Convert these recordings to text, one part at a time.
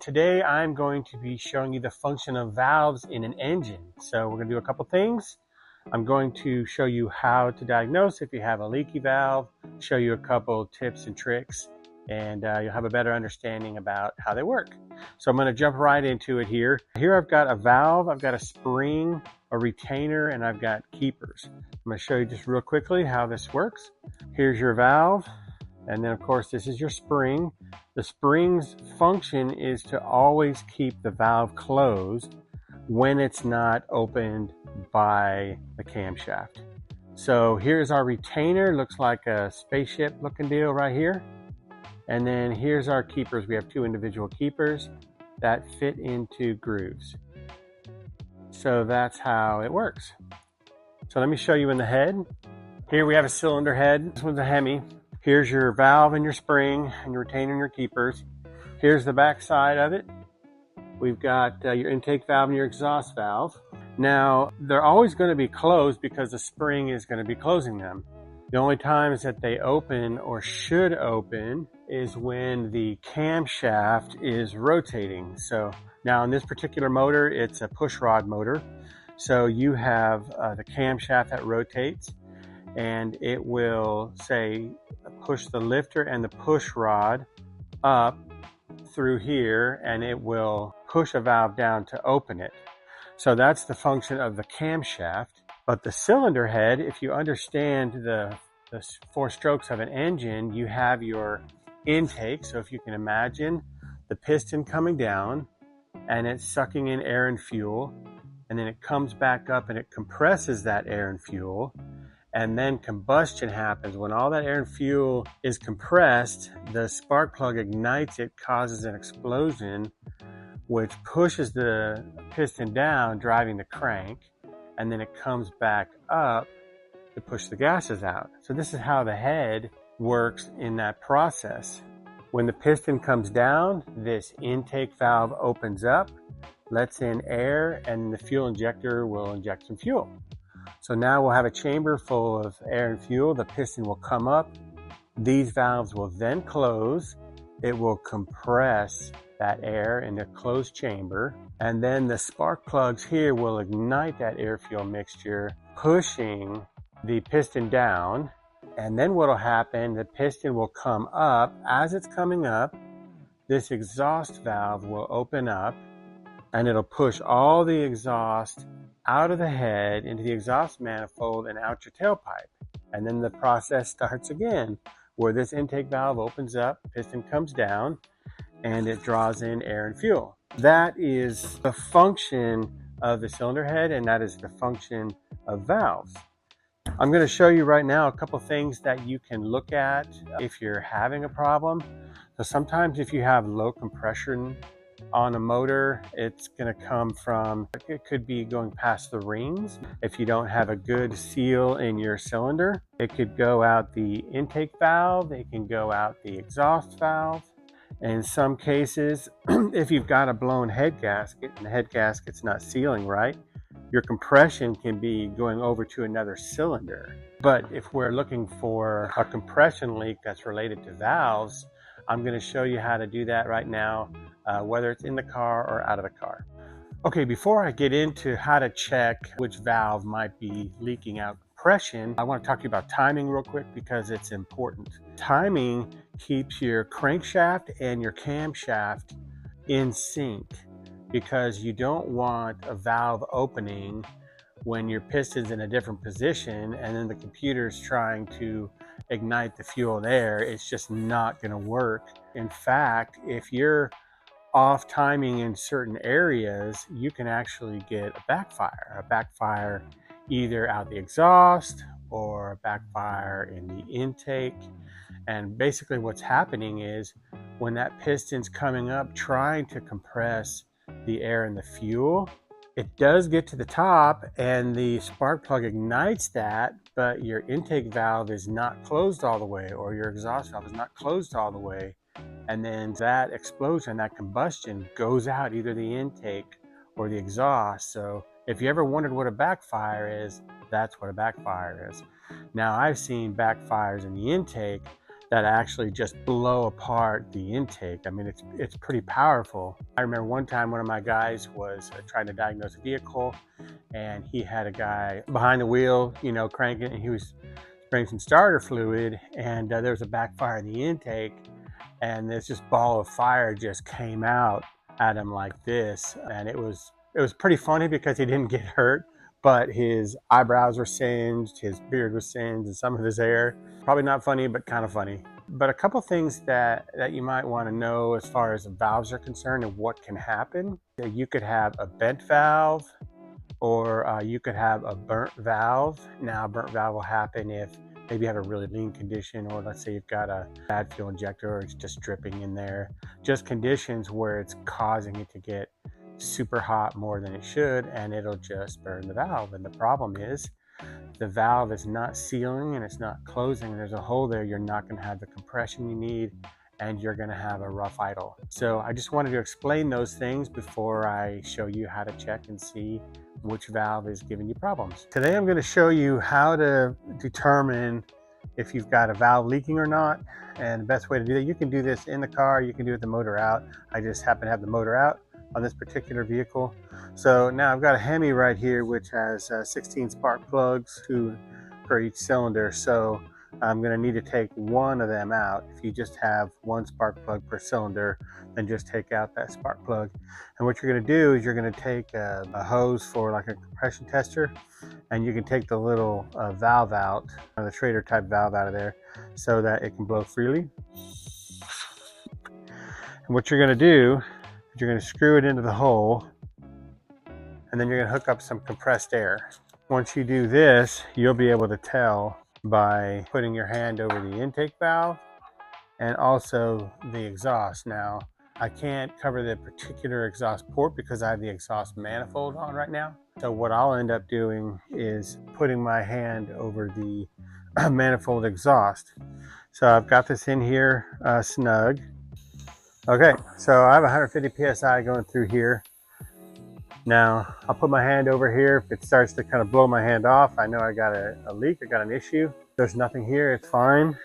Today I'm going to be showing you the function of valves in an engine. So we're going to do a couple things. I'm going to show you how to diagnose if you have a leaky valve, show you a couple tips and tricks, and you'll have a better understanding about how they work. So I'm going to jump right into it here. Here I've got a valve, I've got a spring, a retainer, and I've got keepers. I'm going to show you just real quickly how this works. Here's your valve, and then of course this is your spring. The spring's function is to always keep the valve closed when it's not opened by the camshaft. So here's our retainer, looks like a spaceship looking deal right here. And then here's our keepers. We have two individual keepers that fit into grooves. So that's how it works. So let me show you in the head. Here we have a cylinder head. This one's a Hemi. Here's your valve and your spring and your retainer and your keepers. Here's the back side of it. We've got your intake valve and your exhaust valve. Now, they're always going to be closed because the spring is going to be closing them. The only times that they open or should open is when the camshaft is rotating. So now in this particular motor, it's a push rod motor. So you have the camshaft that rotates, and it will say push the lifter and the push rod up through here, and it will push a valve down to open it. So that's the function of the camshaft. But the cylinder head, if you understand the four strokes of an engine, you have your intake. So if you can imagine the piston coming down and it's sucking in air and fuel, and then it comes back up and it compresses that air and fuel. And then combustion happens. When all that air and fuel is compressed, the spark plug ignites it, causes an explosion, which pushes the piston down, driving the crank, and then it comes back up to push the gases out. So this is how the head works in that process. When the piston comes down, this intake valve opens up, lets in air, and the fuel injector will inject some fuel. So now we'll have a chamber full of air and fuel. The piston will come up. These valves will then close. It will compress that air in a closed chamber. And then the spark plugs here will ignite that air-fuel mixture, pushing the piston down. And then what will happen, the piston will come up. As it's coming up, this exhaust valve will open up, and it'll push all the exhaust out of the head into the exhaust manifold and out your tailpipe. And then the process starts again, where this intake valve opens up, piston comes down, and it draws in air and fuel. That is the function of the cylinder head, and that is the function of valves. I'm going to show you right now a couple things that you can look at if you're having a problem. So sometimes if you have low compression on a motor, it's going to come from, it could be going past the rings. If you don't have a good seal in your cylinder, it could go out the intake valve, it can go out the exhaust valve. And in some cases, if you've got a blown head gasket and the head gasket's not sealing right, your compression can be going over to another cylinder. But if we're looking for a compression leak that's related to valves, I'm going to show you how to do that right now, whether it's in the car or out of the car. Okay, before I get into how to check which valve might be leaking out compression, I want to talk to you about timing real quick because it's important. Timing keeps your crankshaft and your camshaft in sync, because you don't want a valve opening when your piston's in a different position and then the computer's trying to ignite the fuel there. It's just not going to work. In fact, if you're off timing in certain areas, you can actually get a backfire either out the exhaust or a backfire in the intake. And basically what's happening is when that piston's coming up trying to compress the air and the fuel, it does get to the top and the spark plug ignites that, but your intake valve is not closed all the way, or your exhaust valve is not closed all the way. And then that explosion, that combustion goes out either the intake or the exhaust. So if you ever wondered what a backfire is, that's what a backfire is. Now, I've seen backfires in the intake that actually just blow apart the intake. I mean, it's pretty powerful. I remember one time one of my guys was trying to diagnose a vehicle, and he had a guy behind the wheel, you know, cranking, and he was spraying some starter fluid, and there was a backfire in the intake, and this just ball of fire just came out at him like this, and it was pretty funny because he didn't get hurt, but his eyebrows were singed, his beard was singed, and some of his hair. Probably not funny, but kind of funny. But a couple things that you might want to know as far as valves are concerned and what can happen. You could have a bent valve, or you could have a burnt valve. Now, a burnt valve will happen if maybe you have a really lean condition, or let's say you've got a bad fuel injector, or it's just dripping in there. Just conditions where it's causing it to get super hot more than it should, and it'll just burn the valve. And the problem is the valve is not sealing and it's not closing. There's a hole there. You're not going to have the compression you need, and you're going to have a rough idle. So I just wanted to explain those things before I show you how to check and see which valve is giving you problems. Today I'm going to show you how to determine if you've got a valve leaking or not, and the best way to do that. You can do this in the car, you can do it with the motor out. I just happen to have the motor out on this particular vehicle. So now I've got a Hemi right here which has 16 spark plugs, 2 per each cylinder. So I'm going to need to take one of them out. If you just have one spark plug per cylinder, then just take out that spark plug. And what you're going to do is you're going to take a hose for like a compression tester, and you can take the little valve out, the Schrader type valve out of there, so that it can blow freely. And what you're going to do is you're going to screw it into the hole, and then you're going to hook up some compressed air. Once you do this, you'll be able to tell by putting your hand over the intake valve and also the exhaust. Now, I can't cover the particular exhaust port because I have the exhaust manifold on right now. So what I'll end up doing is putting my hand over the manifold exhaust. So I've got this in here snug. Okay, so I have 150 PSI going through here. Now, I'll put my hand over here. If it starts to kind of blow my hand off, I know I got a leak, I got an issue. There's nothing here, it's fine.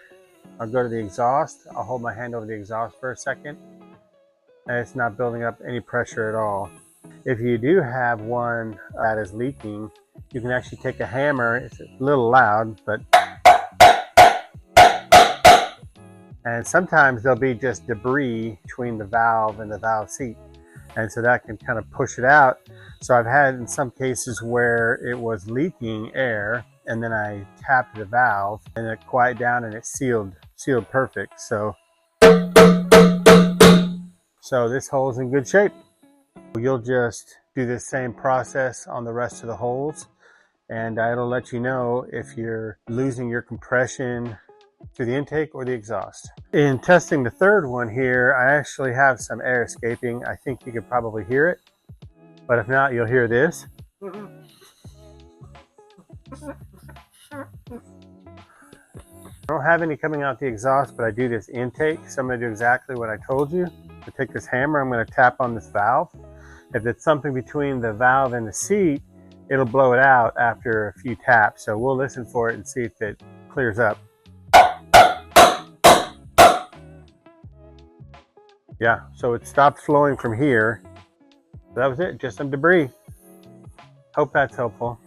I'll go to the exhaust. I'll hold my hand over the exhaust for a second, and it's not building up any pressure at all. If you do have one that is leaking, you can actually take a hammer. It's a little loud, but and sometimes there'll be just debris between the valve and the valve seat, and so that can kind of push it out. So I've had in some cases where it was leaking air, and then I tapped the valve and it quieted down and it sealed perfect. So this hole is in good shape. You'll just do the same process on the rest of the holes, and it'll let you know if you're losing your compression through the intake or the exhaust. In testing the third one here, I actually have some air escaping. I think you could probably hear it, but if not, you'll hear this. I don't have any coming out the exhaust, but I do this intake, so I'm going to do exactly what I told you. I take this hammer, I'm going to tap on this valve. If it's something between the valve and the seat, it'll blow it out after a few taps. So we'll listen for it and see if it clears up. Yeah, so it stopped flowing from here. That was it, just some debris. Hope that's helpful.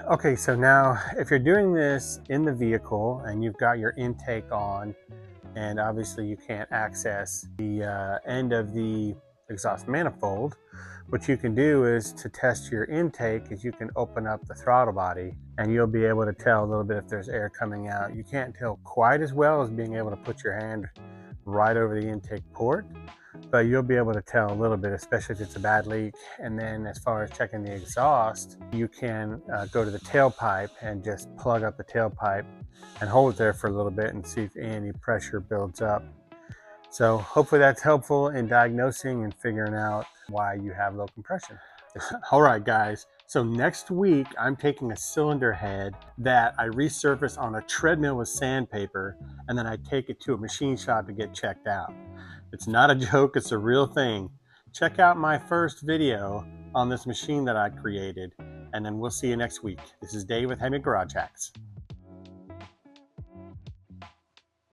Okay, so now if you're doing this in the vehicle and you've got your intake on, and obviously you can't access the end of the exhaust manifold, what you can do is to test your intake is you can open up the throttle body, and you'll be able to tell a little bit if there's air coming out. You can't tell quite as well as being able to put your hand right over the intake port, but you'll be able to tell a little bit, especially if it's a bad leak. And then as far as checking the exhaust, you can go to the tailpipe and just plug up the tailpipe and hold it there for a little bit and see if any pressure builds up. So hopefully that's helpful in diagnosing and figuring out why you have low compression. All right, guys. So next week, I'm taking a cylinder head that I resurface on a treadmill with sandpaper, and then I take it to a machine shop to get checked out. It's not a joke, it's a real thing. Check out my first video on this machine that I created, and then we'll see you next week. This is Dave with Hemi Garage Hacks.